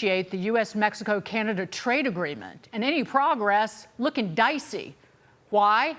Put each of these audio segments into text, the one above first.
renegotiate the U.S.-Mexico-Canada trade agreement, and any progress looking dicey. Why?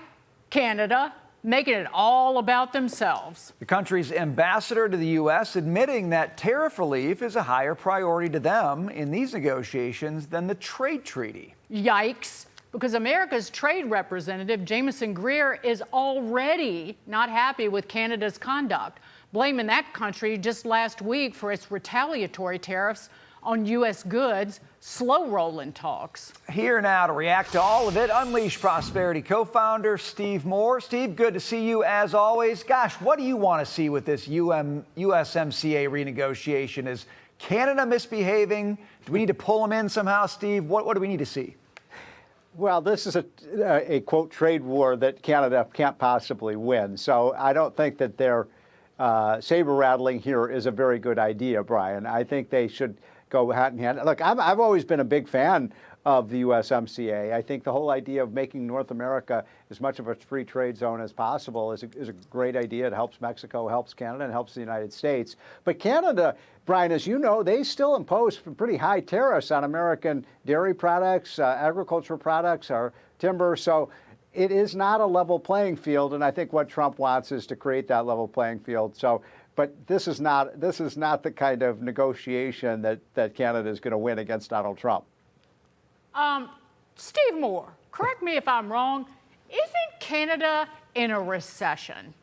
Canada making it all about themselves. The country's ambassador to the U.S. admitting that tariff relief is a higher priority to them in these negotiations than the trade treaty. Yikes, because America's trade representative, Jamieson Greer, is already not happy with Canada's conduct, blaming that country just last week for its retaliatory tariffs on U.S. goods, slow-rolling talks. Here now to react to all of it, Unleash Prosperity co-founder Steve Moore. Steve, good to see you as always. Gosh, what do you want to see with this USMCA renegotiation? Is Canada misbehaving? Do we need to pull them in somehow, Steve? What do we need to see? Well, this is a quote, trade war that Canada can't possibly win. So I don't think that their saber rattling here is a very good idea, Brian. I think they should go hand in hand. Look, I've always been a big fan of the USMCA. I think the whole idea of making North America as much of a free trade zone as possible is a great idea. It helps Mexico, helps Canada, and helps the United States. But Canada, Brian, as you know, they still impose pretty high tariffs on American dairy products, agricultural products, our timber. So it is not a level playing field, and I think what Trump wants is to create that level playing field. So, but this is not the kind of negotiation that Canada is going to win against Donald Trump. Steve Moore, correct me if I'm wrong, isn't Canada in a recession?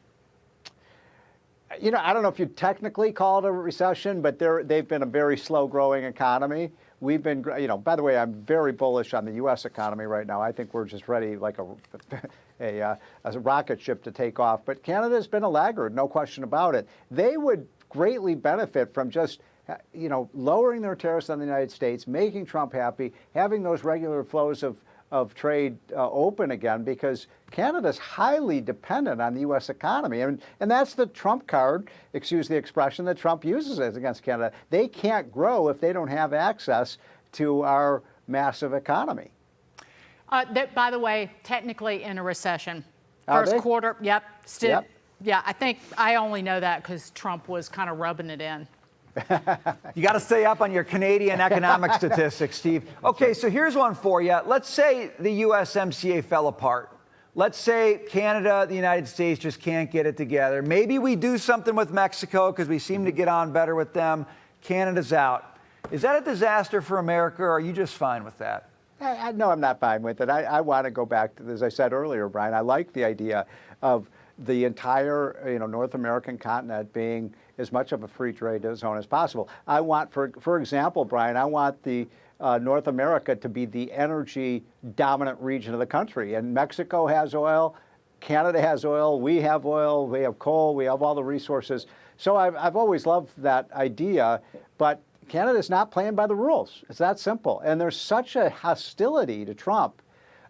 You know, I don't know if you'd technically call it a recession, but they've been a very slow-growing economy. We've been, you know, by the way, I'm very bullish on the U.S. economy right now. I think we're just ready like a rocket ship to take off. But Canada's been a laggard, no question about it. They would greatly benefit from just, you know, lowering their tariffs on the United States, making Trump happy, having those regular flows of trade open again, because Canada's highly dependent on the U.S. economy. And that's the Trump card, excuse the expression, that Trump uses against Canada. They can't grow if they don't have access to our massive economy. By the way, technically in a recession. Are First they? quarter, yep. Still, Yep. Yeah, I think I only know that because Trump was kind of rubbing it in. You got to stay up on your Canadian economic statistics, Steve. Okay, so here's one for you. Let's say the USMCA fell apart. Let's say Canada, the United States just can't get it together. Maybe we do something with Mexico because we seem to get on better with them. Canada's out. Is that a disaster for America, or are you just fine with that? No, I'm not fine with it. I want to go back to, as I said earlier, Brian, I like the idea of the entire, you know, North American continent being as much of a free trade zone as possible. I want, for example, Brian, I want the North America to be the energy dominant region of the country. And Mexico has oil, Canada has oil, we have coal, we have all the resources. So I've always loved that idea, but Canada's not playing by the rules. It's that simple. And there's such a hostility to Trump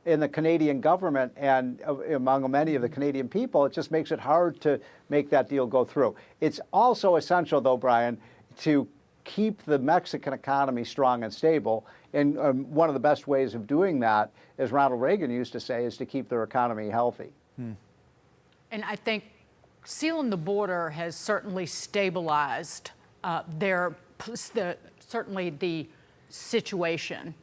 in the Canadian government and among many of the Canadian people, it just makes it hard to make that deal go through. It's also essential, though, Brian, to keep the Mexican economy strong and stable. And one of the best ways of doing that, as Ronald Reagan used to say, is to keep their economy healthy. And I think sealing the border has certainly stabilized certainly the situation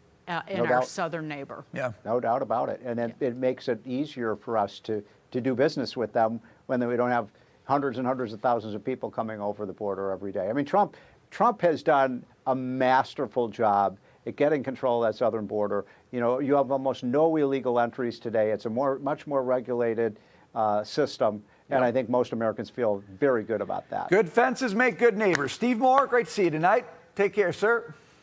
in our southern neighbor. Yeah, no doubt about it. And it makes it easier for us to do business with them when we don't have hundreds and hundreds of thousands of people coming over the border every day. I mean, Trump has done a masterful job at getting control of that southern border. You know, you have almost no illegal entries today. It's a much more regulated system. And I think most Americans feel very good about that. Good fences make good neighbors. Steve Moore, great to see you tonight. Take care, sir.